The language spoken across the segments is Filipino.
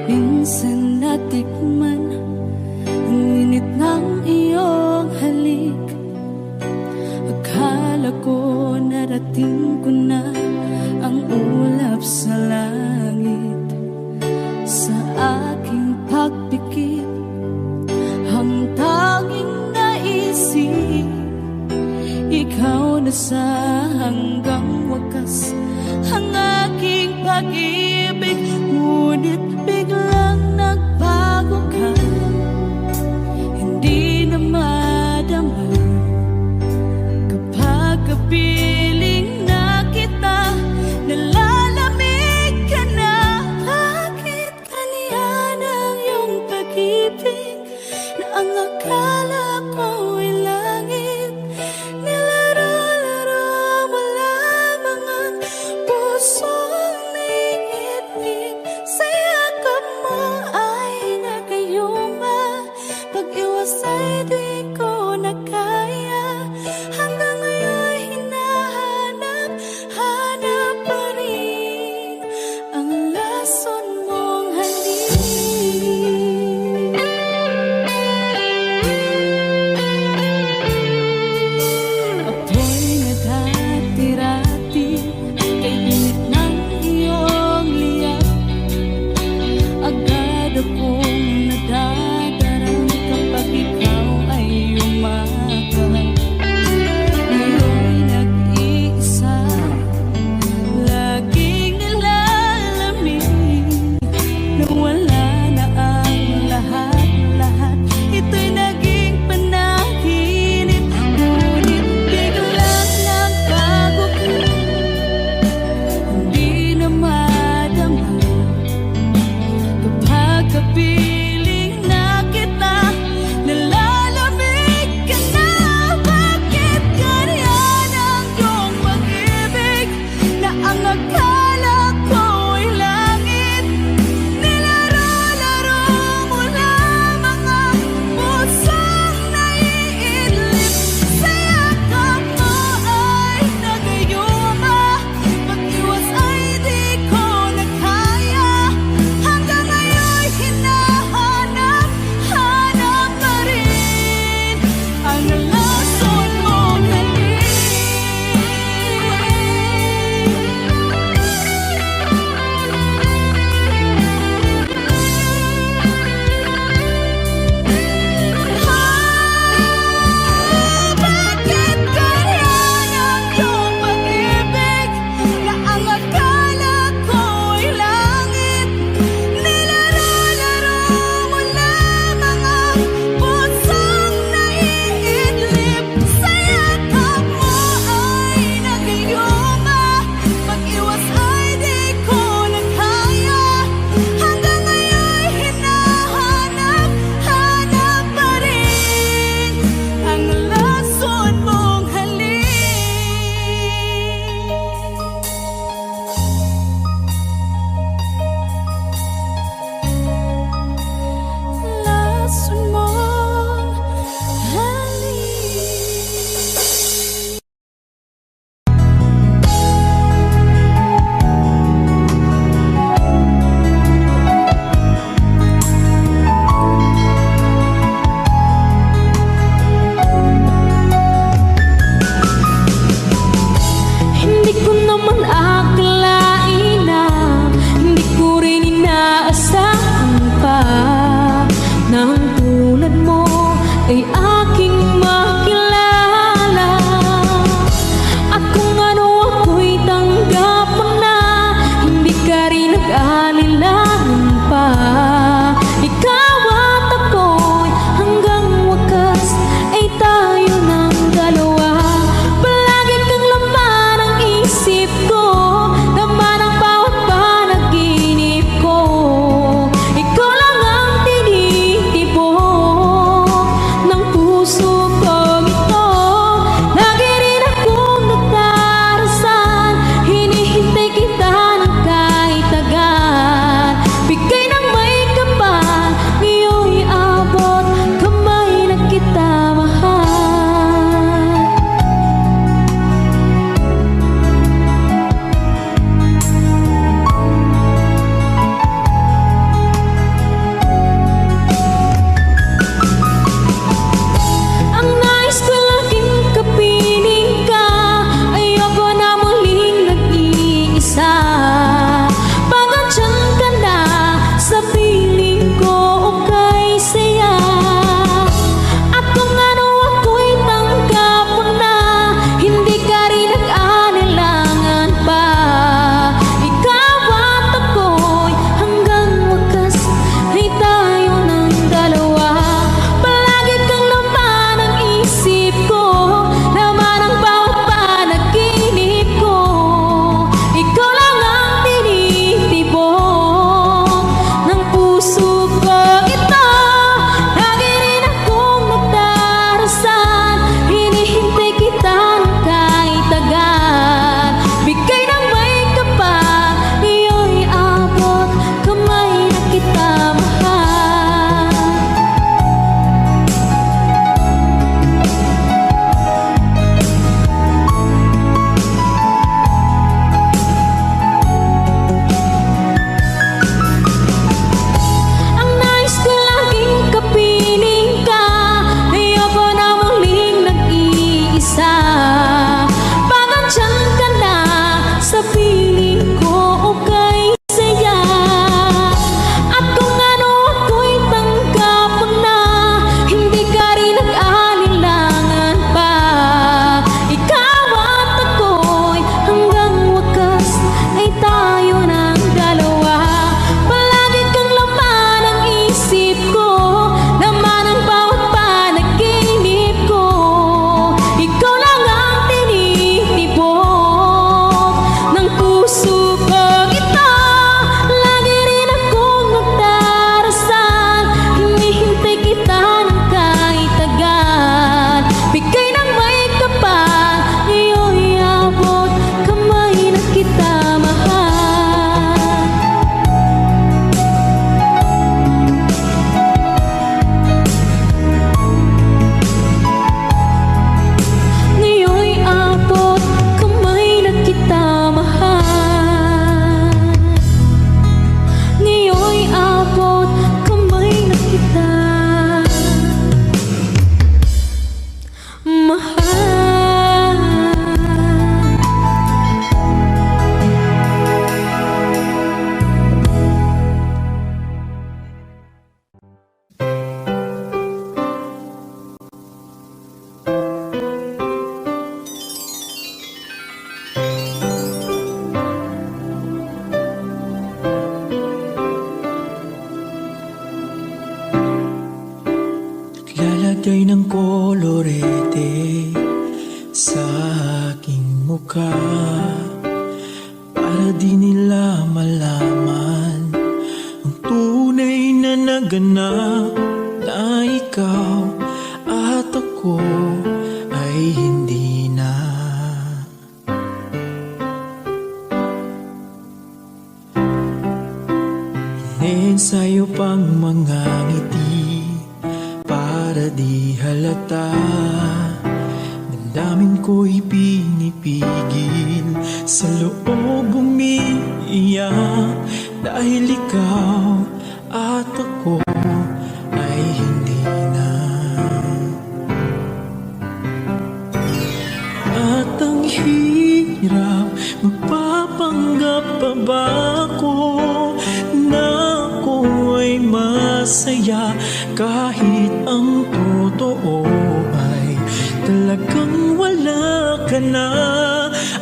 Minsan natikman ang init ng iyong halik. Akala ko narating ko na ang ulap sa langit. Sa aking pagpikit, ang tanging naisip, ikaw na sa hanggang wakas ang aking pag-ibig. Ngunit biglang nagbago ka, hindi na madama kapag kapiling na kita. Nalalamig ka na. Bakit kaniyan ang iyong pag-ibig na ang akala ko'y langit? Nilaro-laro mo lamang ang pusong niiip. Sa yakap mo ay nagayuma, pag-iwas ay di ko na kaya. Hanggang ngayon hinahanap pa rin ang lason mong halik. Naglagay ng kolorete sa aking mukha para di nila malaman ang tunay na naganap, na ikaw at ako ay hindi na. Iniensayo pang mga ngiti para di halata. Damdamin ko'y pinipigil, sa loob umiiyak, dahil ikaw at ako ay hindi na. At ang hirap, magpapanggap pa ba ako na ako ay masaya, kahit ang totoo ay talagang wala ka na.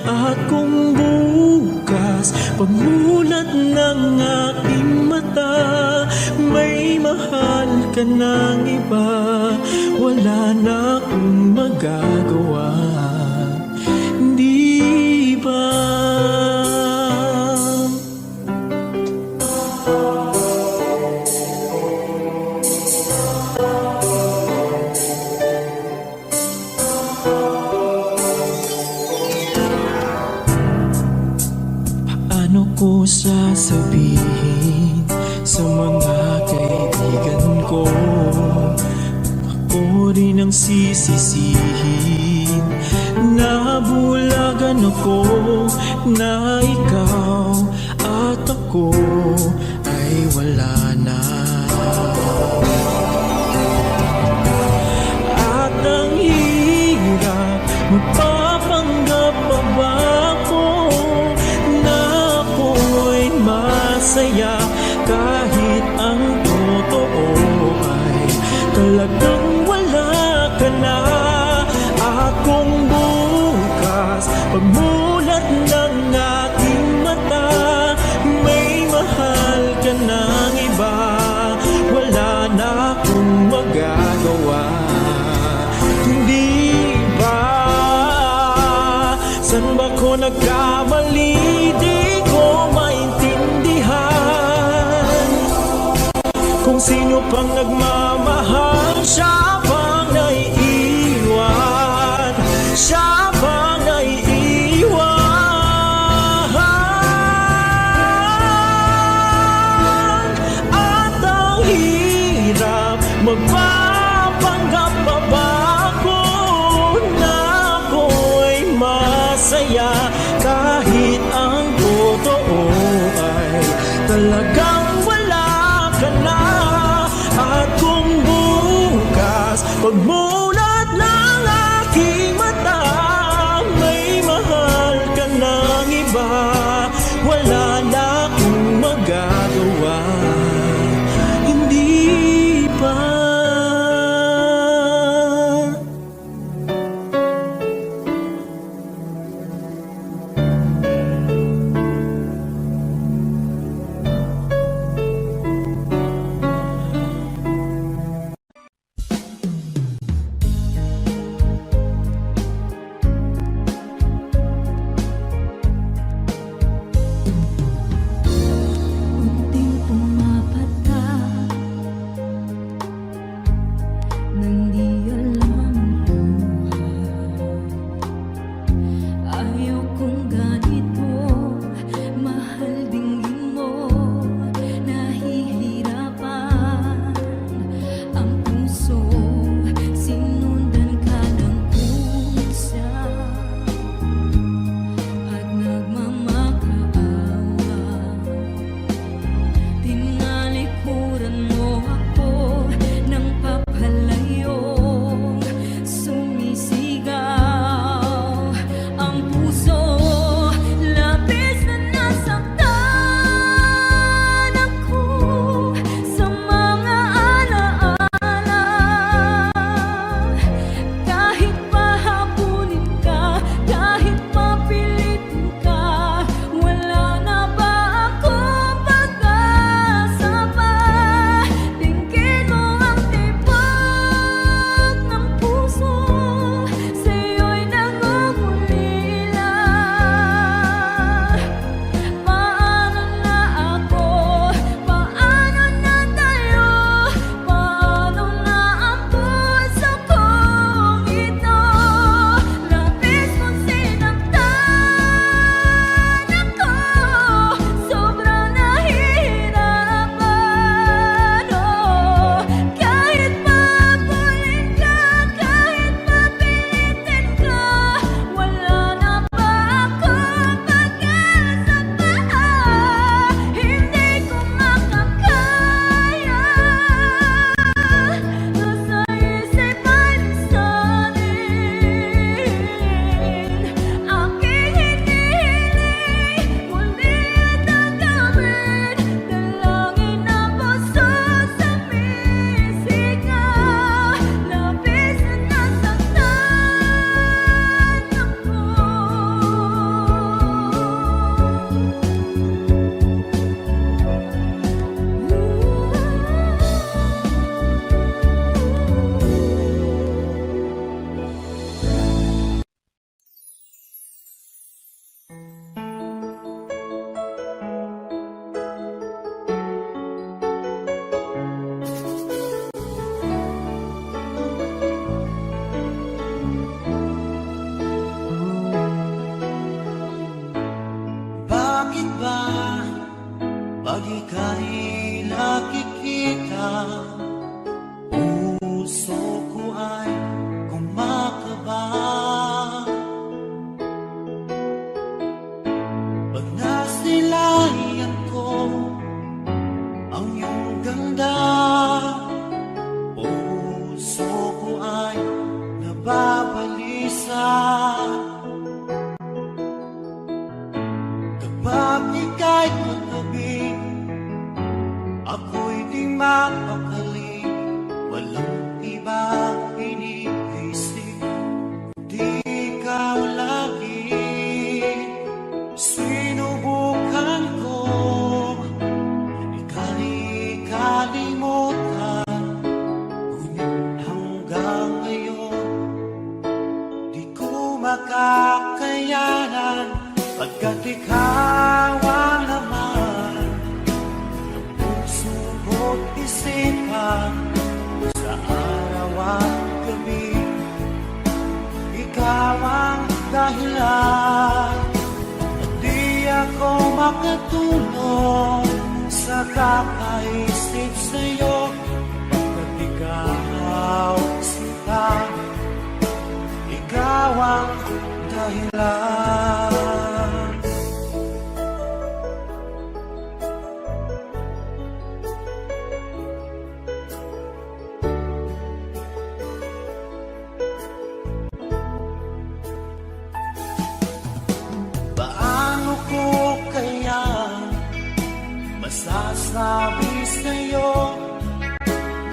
At kung bukas pagmulat ng aking mata, may mahal ka ng iba, wala na akong magagawa, di ba? Paano ko sasabihin sa mga kaibigan ko? Ako rin ang sisisihin, nabulagan ako na ikaw at ako ay wala na. At ang hirap, magpapanggap pa ba ako na ako ay masaya, kahit ang totoo ay talagang wala ka na. At kung bukas pagmulat ng aking mata, may mahal ka ng iba, wala na akong magagawa, hindi ba? San ba ko nagkamali? Di ko maintindihan kung sino pang nagmamahal, siya pang naiiwan, siya pang naiiwan. At ang hirap, magpapanggap pa ba ako na ako ay masaya, kahit ang totoo ay talagang wala ka na. At kung bukas pagmulat ng aking mata, may mahal ka ng iba, wala na akong magagawa, hindi ba? Puso ko ay kumakaba pag nasilayan ko ang iyong ganda. Puso ko ay nababalisa kapag ika'y katabi. Ako'y di mapakali, walang ibang iniisip, di ikaw lagi. Sinubukan ko ikalimutan, ngunit hanggang ngayon di ko makakayanan, pagkat ikaw ang laman ng puso ko't isipan sa araw at gabi. Ikaw ang dahilan at di ako makatulog sa kakaisip sa'yo, pagkat ikaw sinta, ikaw ang dahilan. Paano ko kaya masasabi sa'yo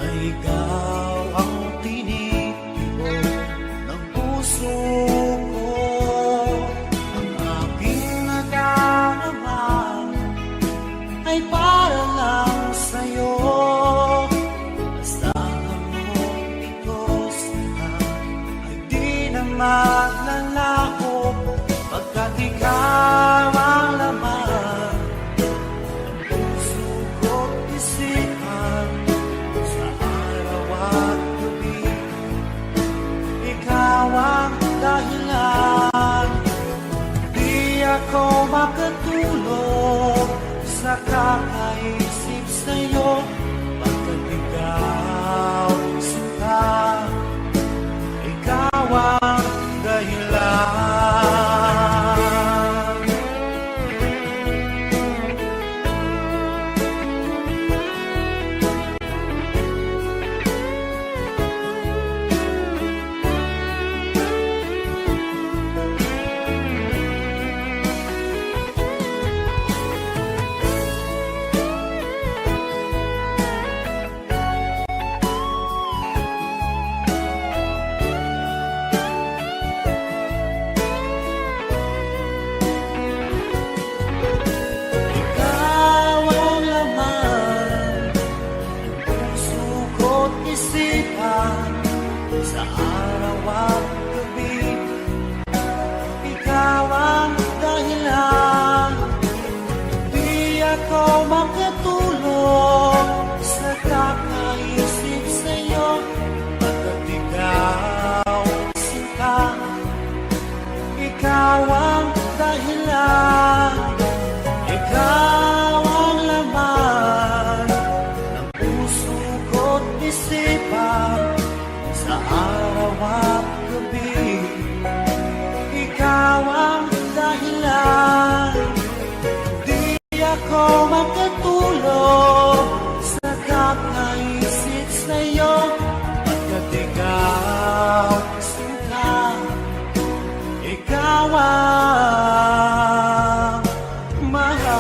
na ikaw ang tinitibok ng puso ko? Ang aking nadarama ay para lang sa'yo. Asahan mo ito sana ay di na maglalaho, pagkat ikaw ang laman ng puso ko't isipan sa araw at gabi. Ikaw ang dahilan, di ako makatulog sa kakaisip sa'yo, pagkat ikaw sinta, ikaw ang dahilan. Ikaw ang laman ng puso ko't isipan sa araw at gabi. Ikaw ang dahilan, di ako makatulog sa kakaisip sa'yo, pagkat ikaw sinta, ikaw ang dahilan. Ikaw ang laman ng puso ko't isipan sa araw at gabi. Ikaw ang dahilan, di ako makatulog sa kakaisip sa'yo, pagkat ikaw sinta, ikaw ang mahal.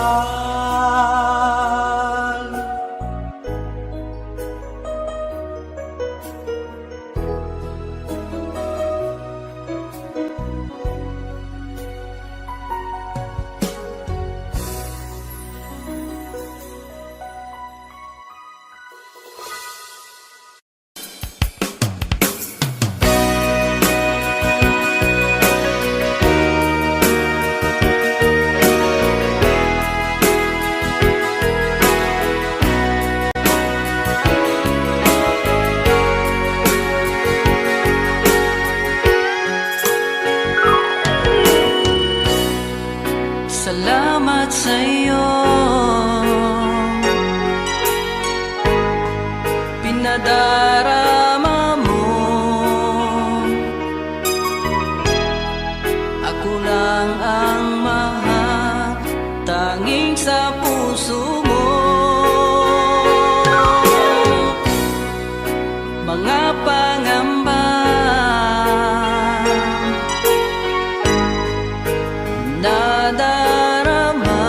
nadarama mo. Ako lang ang mahal, tanging sa puso mo. Mga pangamba nadarama,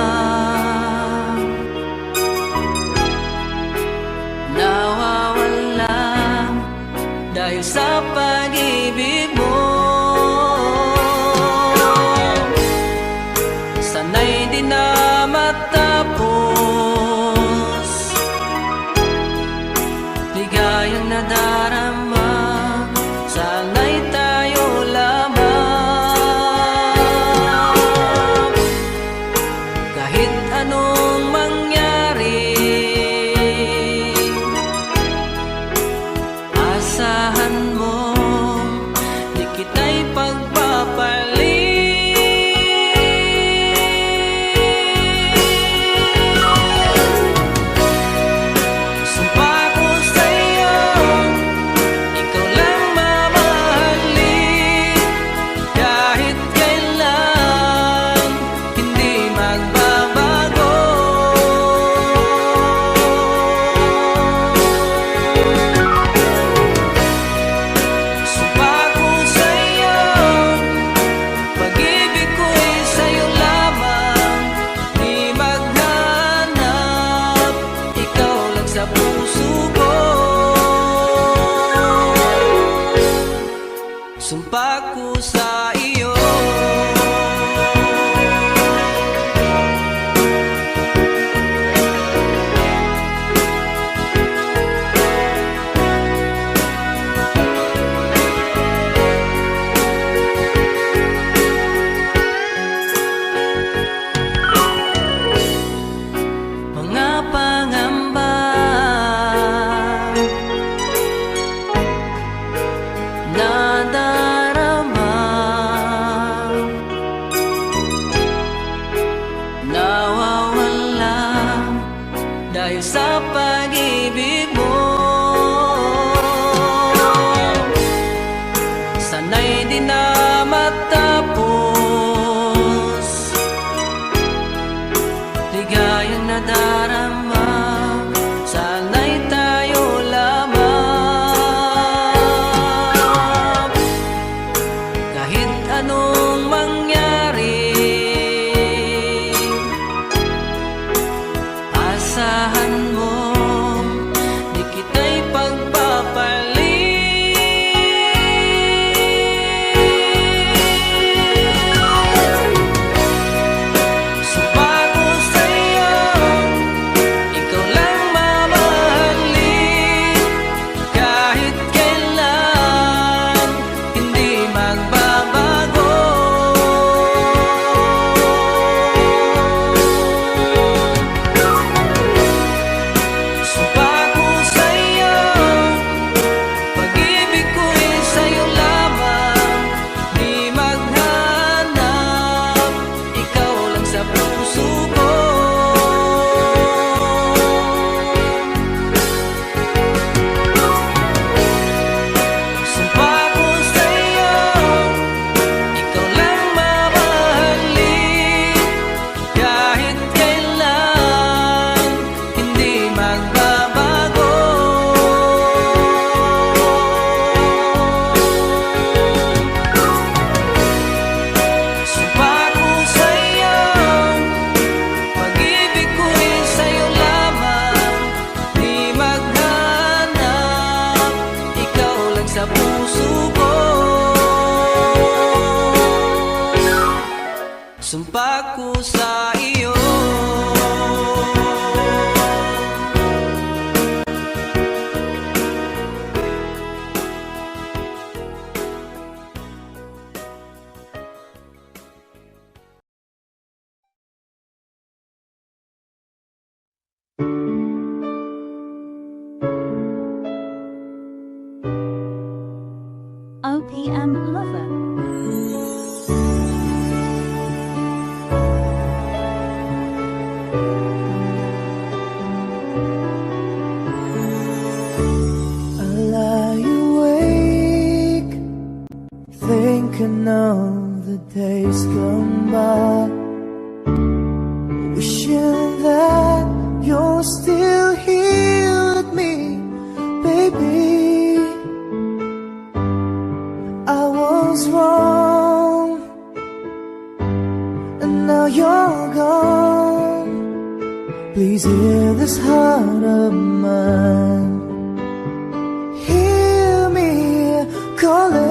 nawawala dahil sa pag-ibig mo. Sana'y di na matapos, ligayang nadarama, sana'y tayo lamang. Kahit anong mangyari, asahan mo, di kita'y pagpapalit. Sumpa ko sa'yo, ikaw lang mamahalin, kahit kailan hindi magbabago. Sumpa ko sa'yo, pag-ibig ko'y sa'yo lamang, di maghanap, ikaw lang sa puso ko. Sumpa ko sa iyo. Mga pangamba nadarama, nawawala dahil sa pag-ibig mo. Sana'y di na matapos, ligayang nadarama, sana'y tayo lamang. Kahit anong mangyari, asahan mo, di kita'y pagpapalit. Sumpa ko sa'yo, ikaw lang mamahalin, kahit kailan hindi magbabago. Sumpa ko sa'yo, pag-ibig ko'y sa'yo lamang, di maghanap, ikaw lang sa puso ko. Sumpa ko sa'yo, ikaw lang mamahalin, kahit kailan hindi magbabago. Sumpa ko sa'yo, pag-ibig ko'y sa'yo lamang, di maghanap, ikaw lang sa puso ko. Sumpa ko sa iyo. OPM Lover. know the days come by, wishing that you're still here with me, baby. I was wrong, and now you're gone. Please hear this heart of mine. Hear me calling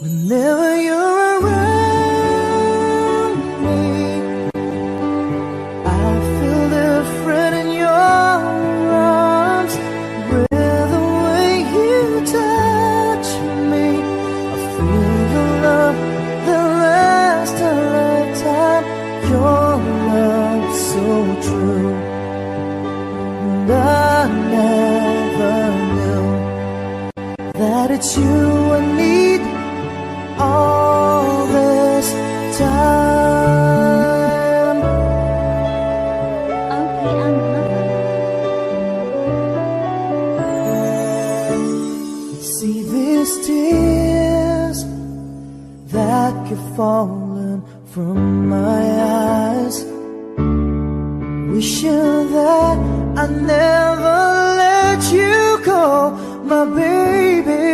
whenever you're around me. I feel different in your arms, with the way you touch me. I feel the love that lasts a lifetime. Your love so true, and I never knew that it's you I need all this time. See these tears that keep falling from my eyes, wishing that I never let you go, my baby.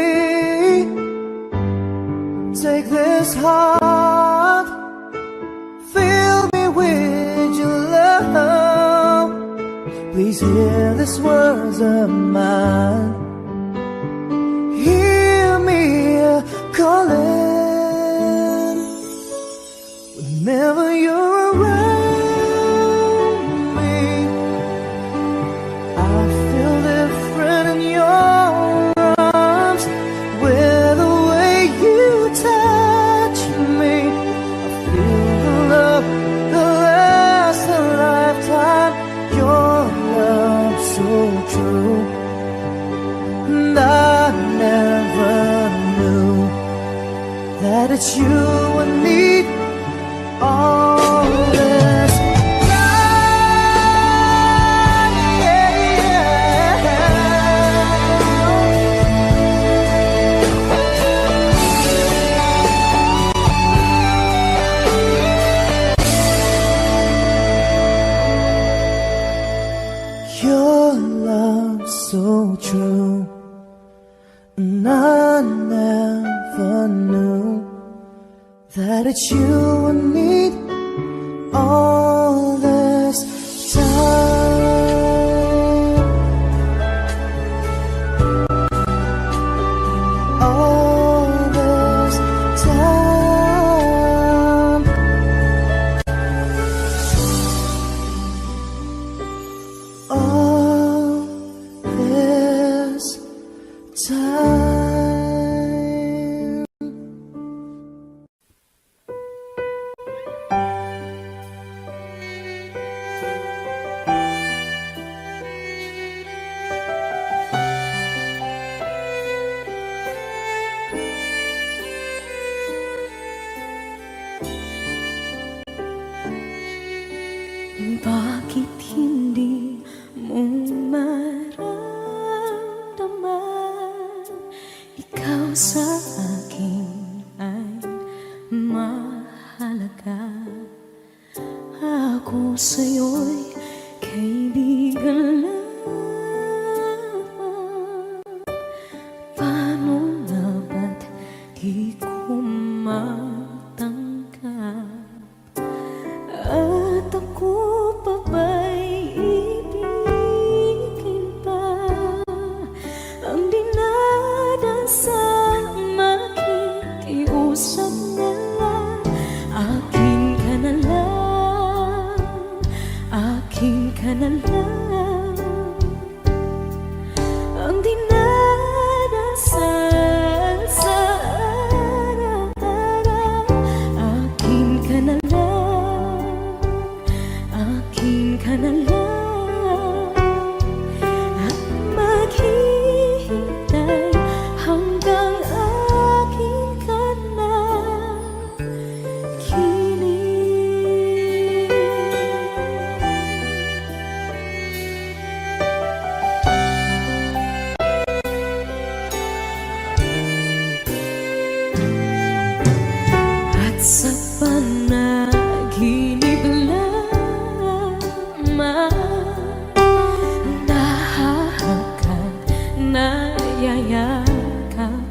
Take this heart, fill me with your love. Please hear these words of mine. Hear me calling whenever you're around me. I feel different in your arms, with the way you touch me. I feel the love that lasts a lifetime. Your love so true, and I never knew that it's you I need all this time. Yeah, yeah. Your love so true, and I never knew that it's you I need all this time. All this time. All this time. Bakit hindi mo maramdaman? Ikaw sa akin ay mahalaga. Ako sa'yo'y kaibigan lamang. Paano nga ba't di ko matanggap? At ako pa ba'y ibigin pa ang dinadansang sa panaginip lamang nahahakan, nayayakap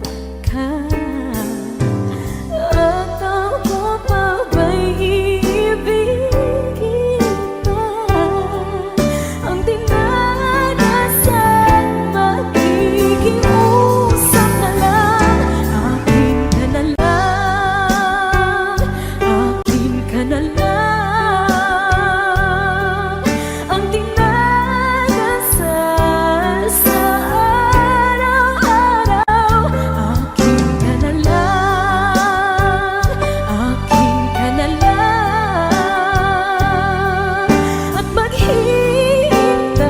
ka. At ako pa ba'y iibigin pa? Ang dinadasan, makikiusap na lang. Akin ka na lang, akin ka na lang. Ang dinadasal sa araw-araw. Akin ka na lang, akin ka na lang. At maghihintay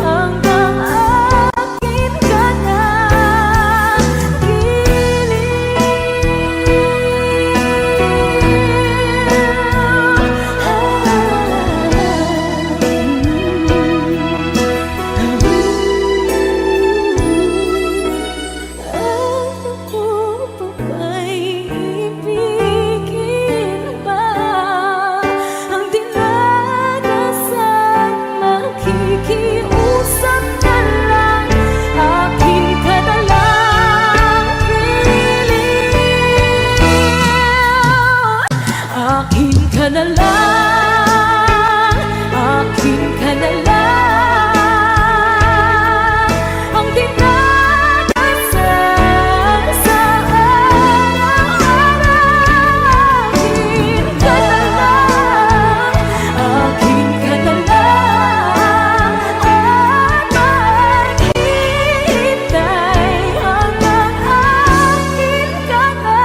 hanggang akin ka na At ako pa ba'y ibigin pa? Ang dinadasan, makikiusap na lang. Akin ka na lang, piling. Akin ka na lang, akin ka na lang. Ang dinadasal sa araw-araw. Akin ka na lang, akin ka na lang. At maghihintay hanggang akin ka na.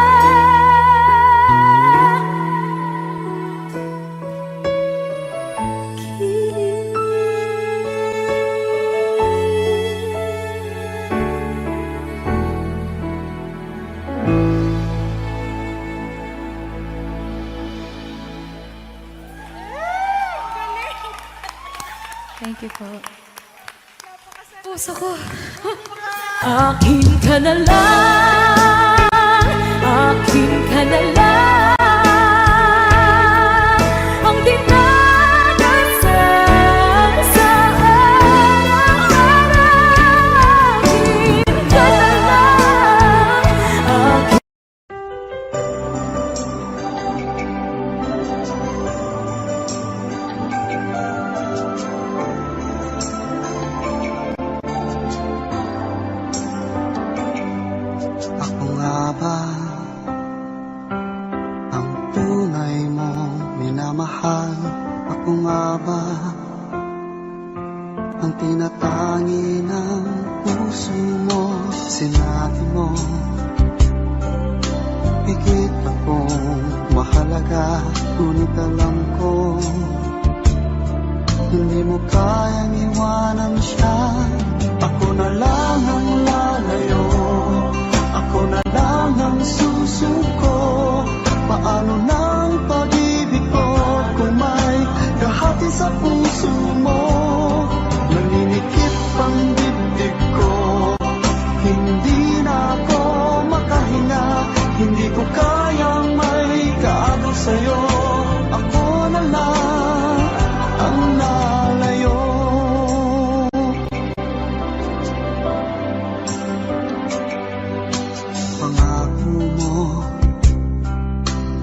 Thank you po. Puso ko. Akin ka na lang, akin ka na lang. Ang dinadasal sa araw-araw. Akin ka na lang, akin. Ako nga ba ang tunay mong minamahal? Ako nga ba ang tinatangi ng puso mo? Sinabi mo higit akong mahalaga, ngunit alam ko hindi mo kayang iwanan siya. Ako na lang ang lalayo, ako na lang ang susuko. Paano ng pag-ibig ko kung may kahati sa puso mo? Naninikip ang dibdib ko, hindi na ako makahinga. Hindi ko kayang may kaagaw sa'yo. Ako na lang ang lalayo. Pangako mo,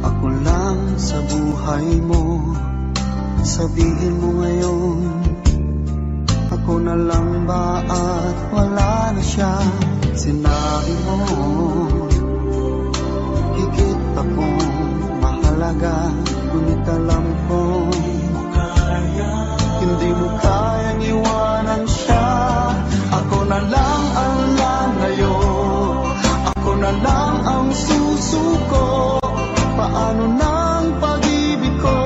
ako lang sa buhay mo. Sabihin mo ngayon, ako na lang ba at wala na siya? Sinabi mo higit akong mahalaga, ngunit alam ko hindi mo kayang iwanan siya. Ako na lang ang lalayo, ako na lang ang susuko. Paano ng pag-ibig ko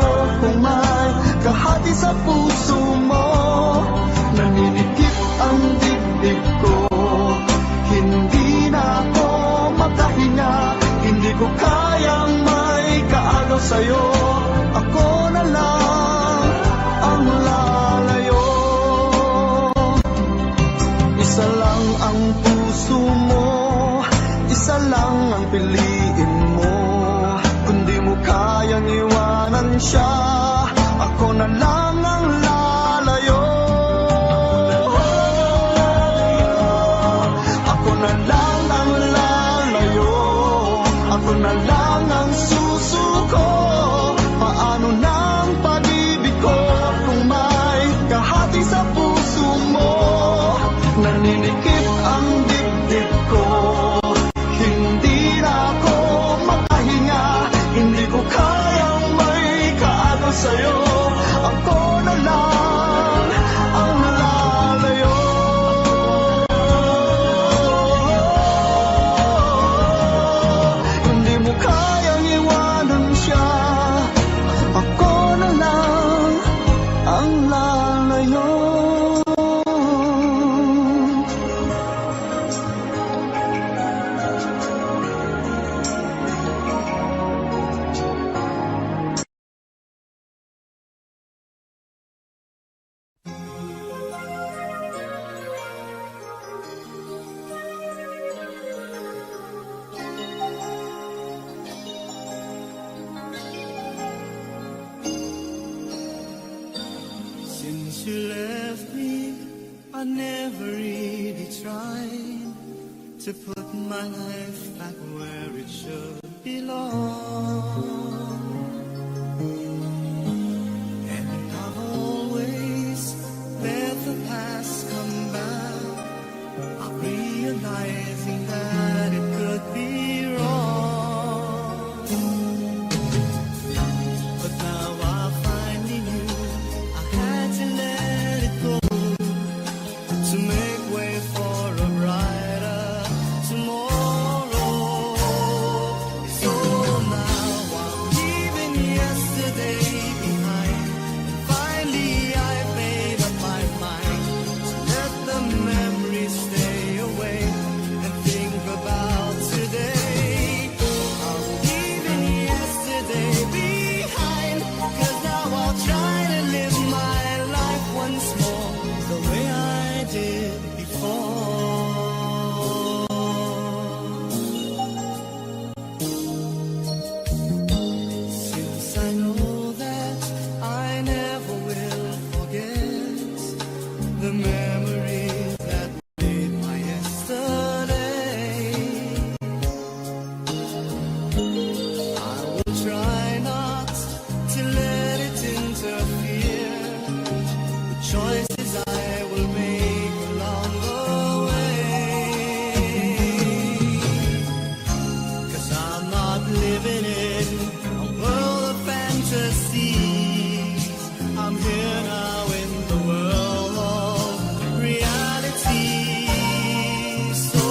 kung may kahati sa puso mo? Naninikip ang dibdib ko, hindi na ako makahinga. Hindi ko kayang may kaagaw sa'yo. Ako na lang ang lalayo. Isa lang ang puso mo, isa lang ang piliin mo. Kundi mo siya, ako na lang ang lalayo. Ako na lang ang lalayo, ako na lang ang susuko. Paano ng pag-ibig ko kung may kahati sa puso mo? Naninikip ang dibdib ko, hindi na ako makahinga. Hindi ko kayang may kaagaw sa'yo, ako na lang ang lalayo. Hindi mo kayang iwanan siya, ako na lang ang lalayo. Since you left me, I never really tried to put my life back where it should belong. And I've always let the past come back, I'm realizing that it could be wrong. But now I finally knew I had to let it go to make way for a brighter tomorrow. So now I'm leaving yesterday behind, and finally I've made up my mind to let the memories stay away and think about today. I'm leaving yesterday behind, 'cause now I'll try to live my life once more the way I did before. Since I know that I never will forget the memories that made my yesterday, I will try not to let it interfere with choices I will make along the way. 'Cause I'm not living in a world of fantasies, I'm here now in the world of reality. So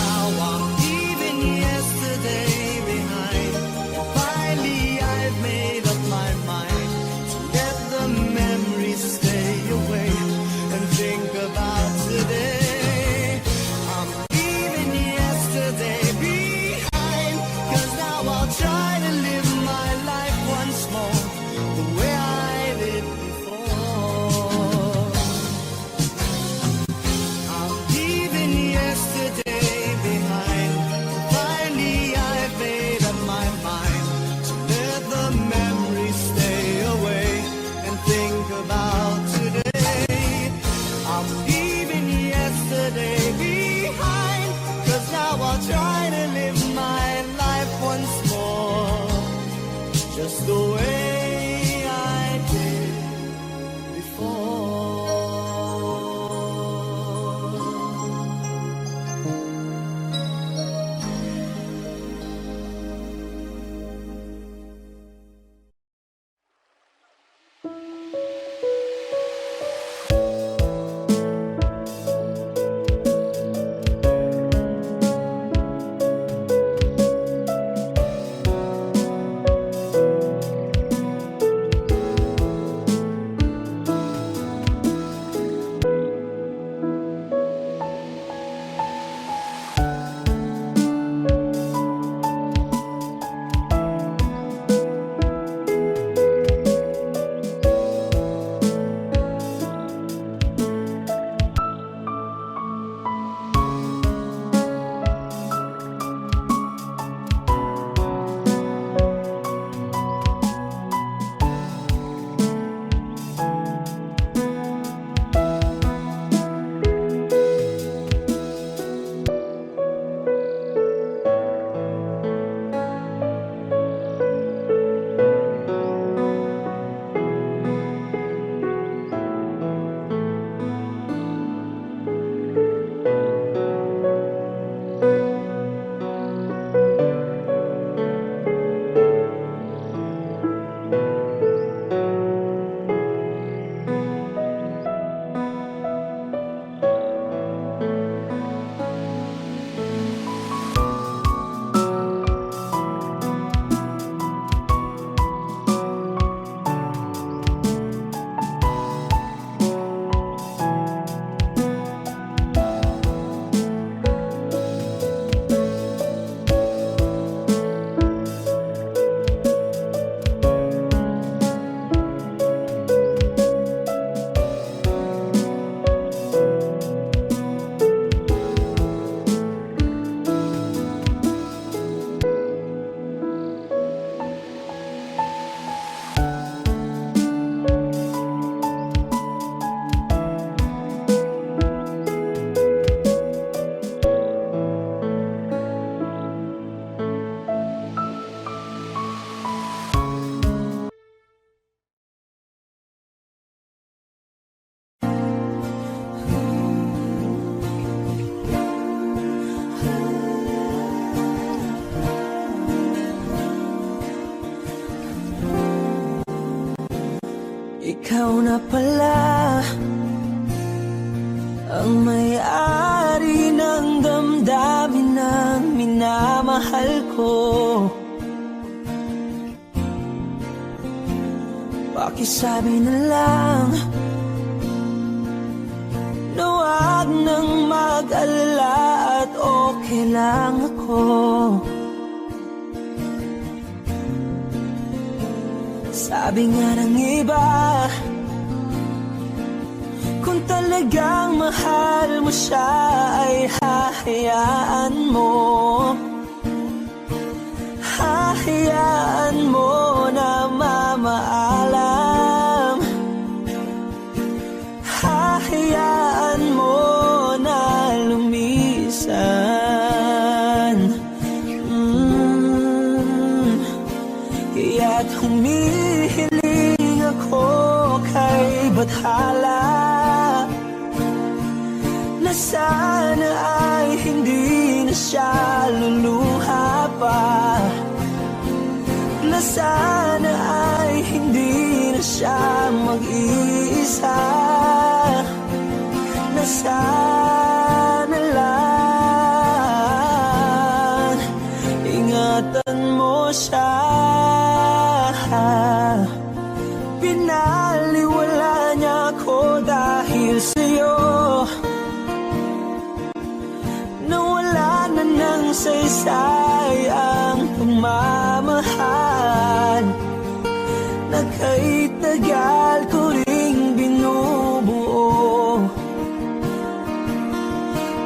now I'm leaving yesterday behind, and finally I've made up my mind to let the memories stay away and think about today. I'm leaving yesterday behind, 'cause now I'll try to live my life once more the way I did before. I'm leaving yesterday behind, and finally I've made up my mind to let the memories stay away and think about today. I'm leaving yesterday behind, 'cause now I'll try to live my life once more just the way I did before. ikaw na pala ang may-ari ng damdamin ng minamahal ko. Pakisabi na lang na wag nang mag-alala at okay lang ako. Sabi nga ng iba, kung talagang mahal mo siya ay hahayaan mo. Hahayaan mo na mamaalam. Hahayaan mo na lumisan. Kaya't humihiling ako kay Bathala na sana ay hindi na siya luluha pa, na sana ay hindi na siya mag-iisa, na sana lang ingatan mo siya. Pinaliwala niya ako dahil sa'yo, nawala na ng saysay ang pagmamahal na kay tagal ko ring binubuo,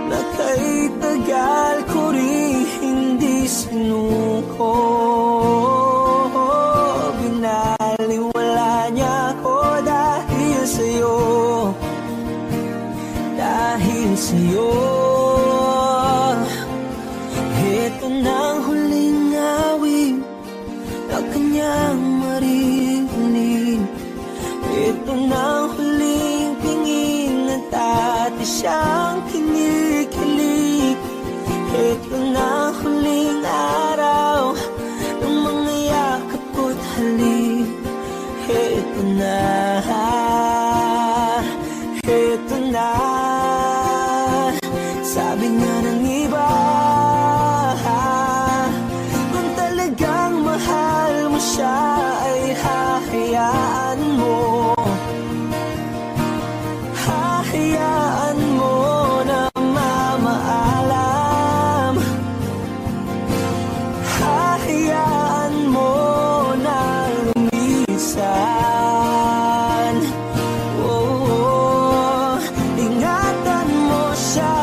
na kay tagal ko ring hindi sinuko. Binaliwala niya ako dahil sa'yo, dahil sa'yo. Ito na ang huling awit na kanyang maririnig. Ito na ang huling tingin na dati siyang kinikilig. Ito na ang huling araw ng mga yakap ko't halik. Ito na, ito na. Sabi nga ng iba, kung talagang mahal mo siya ay hahayaan mo. Hahayaan mo na mamaalam. Hahayaan mo na lumisan. Oh, ingatan mo siya.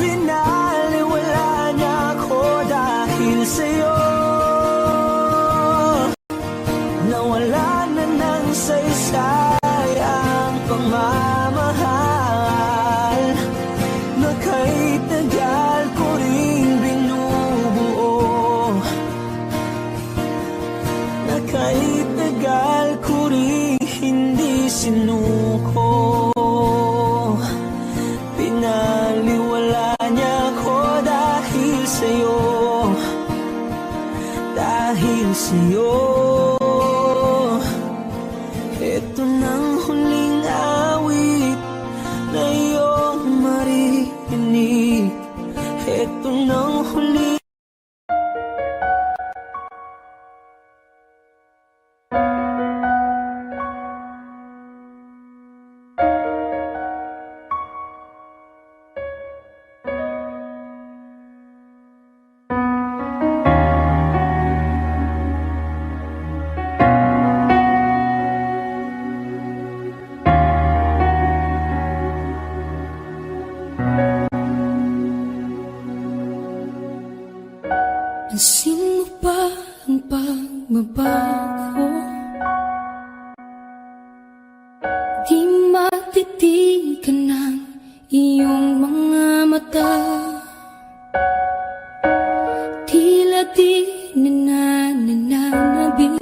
Binaliwala niya ako dahil sa'yo, nawala na ng saysay ang pagmamahal na kay tagal ko ring binubuo, na kay tagal ko ring hindi sinuko. Pinaliwala niya ako dahil sa'yo, dahil sa'yo. Ito nang huling awit na iyong maririnig. Ito nang huling pansin mo ba ang pagbabago? Di matitigan ng iyong mga mata. Tila di nananabig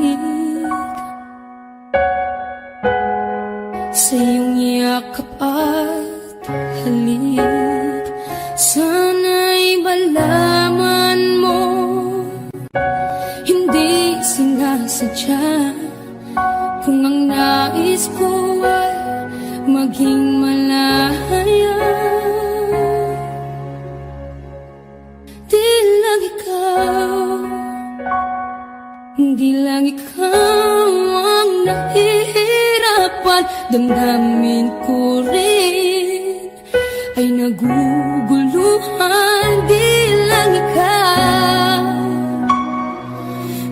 sa iyong yakap at halik. Sana'y malaman mo, hindi sinasadya Kung ang nais ko ay maging malaya, di lang ikaw, di lang ikaw ang nahihirapan. Damdamin ko rin ay naguguluhan. Di lang ikaw,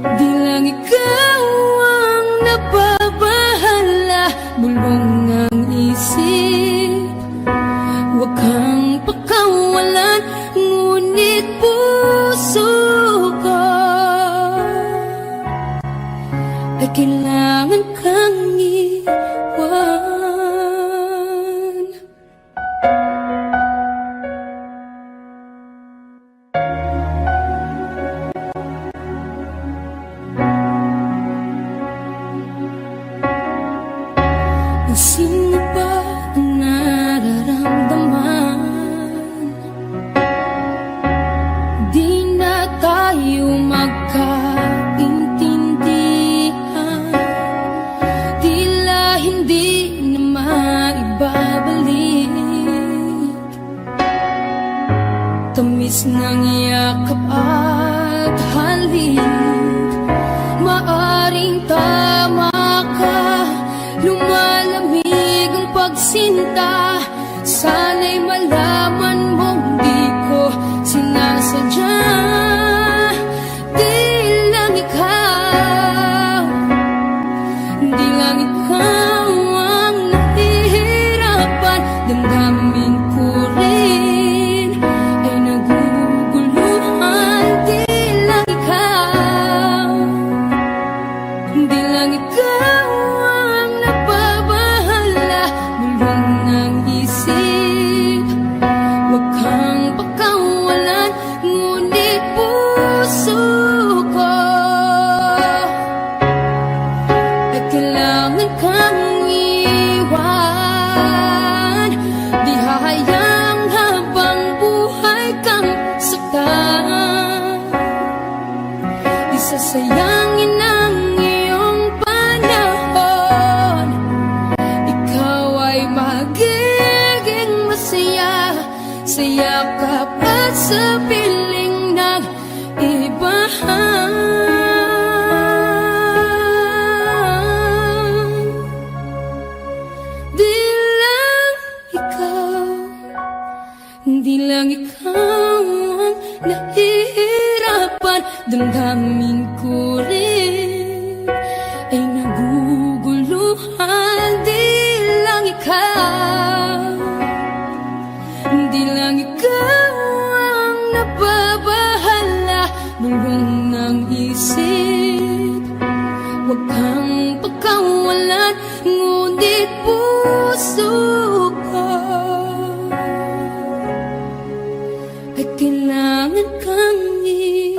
di lang ikaw ang nababahala. Bulong ng isip, huwag kang pakawalan, ngunit puso ko ay kailangan kang iwan. Ang sino ba ang nararamdaman? Di na tayo magkaintindihan, tila hindi na maibabalik. Tamis ng yakap at halik, maaring tama ka. Lumalamig ang pagsinta, sana'y malaman mong di ko sinasadya. Di lang ikaw, di lang ikaw ang nahihirapan. Damdamin ko rin ay naguguluhan. Di lang ikaw, di lang ikaw ang nababahala. Bulong ng isip, huwag kang pakawalan, ngunit puso ko ay kailangan kang iwan. Di hahayang habang buhay kang saktan, di sasayangin ang iyong panahon. Ikaw ay magiging masaya sa yakap at sa piling ng ibahan. Di lang ikaw, di lang ikaw ang nahihirapan. Damdamin ko rin ay naguguluhan. Di lang ikaw, di lang ikaw ang nababahala. Bulong ng isip, huwag kang pagkawalan, ngunit puso ko ay kailangan kang iwan.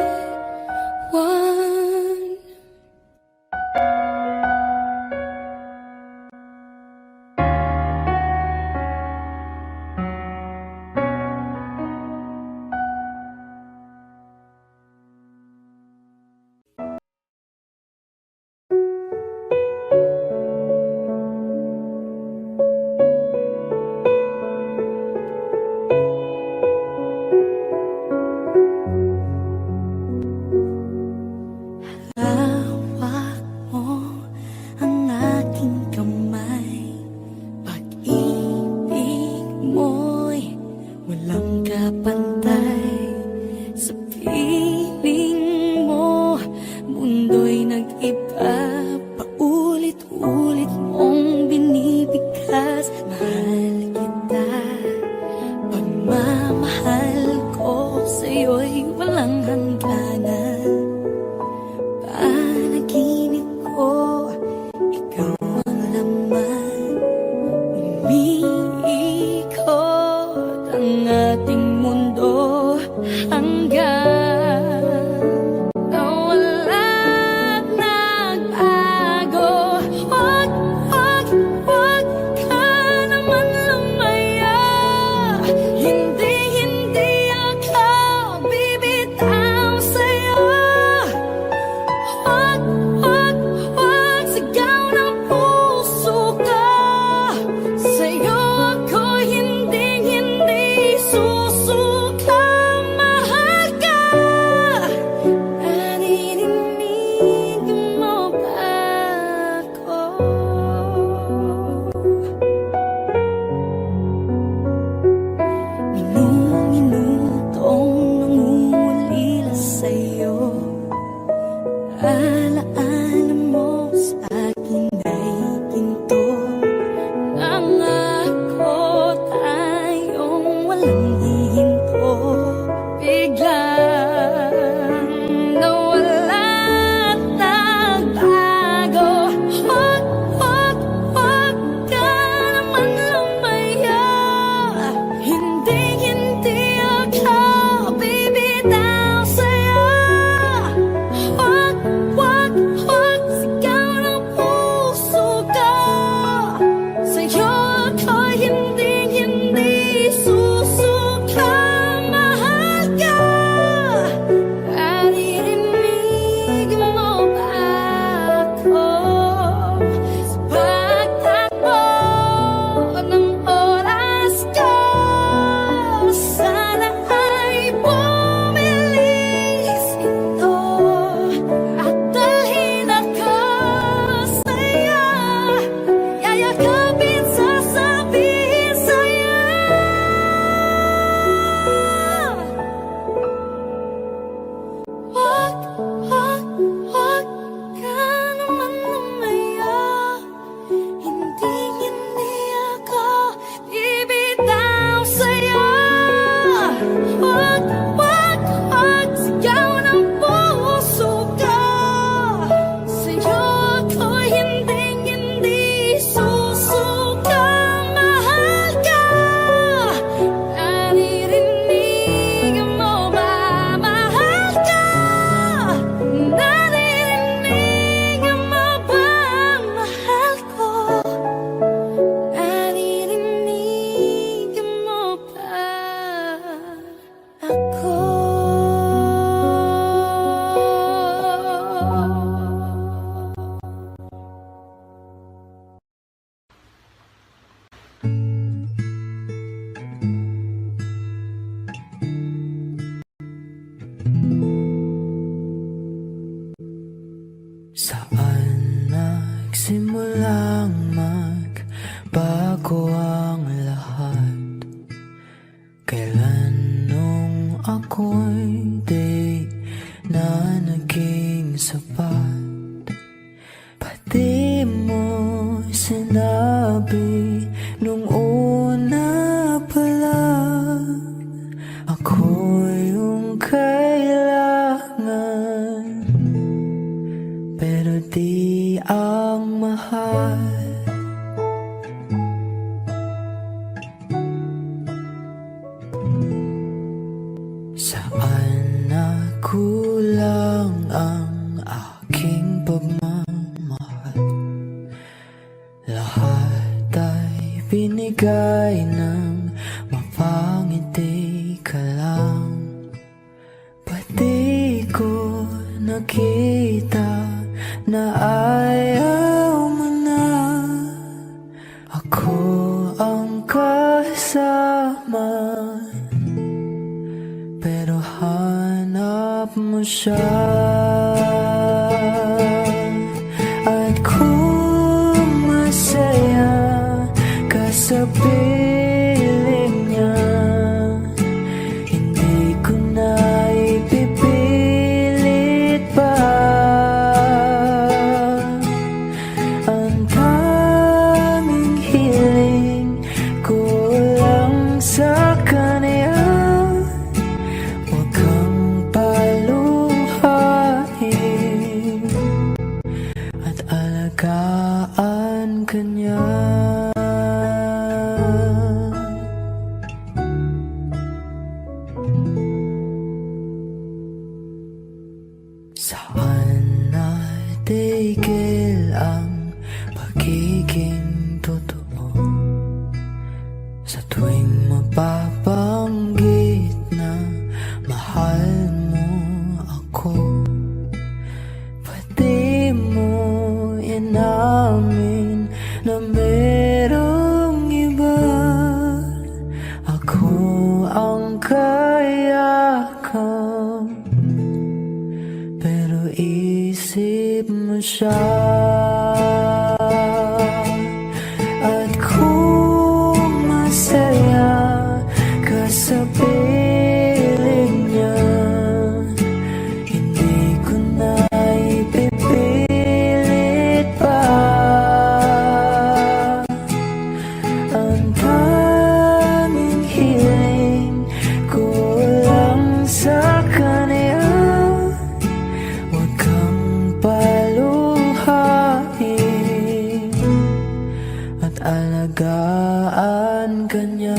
ko ang lahat. Kailan nung ako'y di na naging sapat, pati mo sinabi nung una pa lang, ako yung kailangan, pero di ang mahal. Saan nakulang ang aking pagmamahal? Lahat ay binigay ng mapangiti ka lang. Pati ko nakita na ayaw mo na. Ako ang kasama, pero hanap mo siya. At kung masaya ka sa piling niya, hindi ko na ipipilit pa. Ang tanging hiling ko lang sa kanya, huwag kang paluhain at alagaan ka niya. Saan natigil ang pagiging totoo? Sa tuwing mapapanggit na mahal mo ako, pati mo inamin na merong iba. Ako ang kayakap, pero isip mo siya. At kung masaya ka sa piling niya, hindi ko na ipipilit pa. Ang tanging hiling ko lang sa kanya, huwag kang paluhain at alagaan ka niya.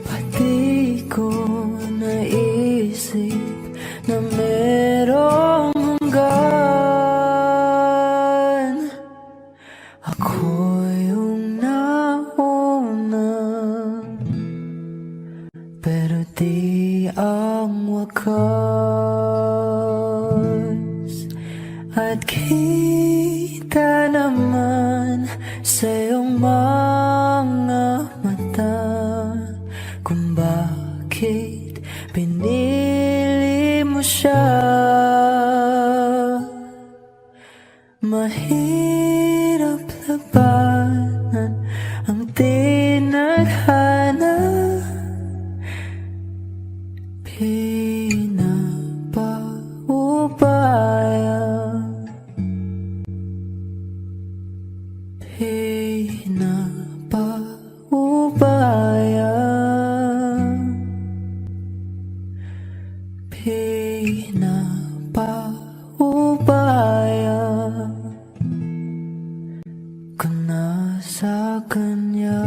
Pati ko naisip na merong hanggan. Ako yung nauna, pero di ang wakas. At kita naman sa iyong mga mata kung bakit pinili mo siya. Mahirap labanan ang tinadhana, pinapaubaya, pinapaubaya, pinapaubaya ko na sa kanya.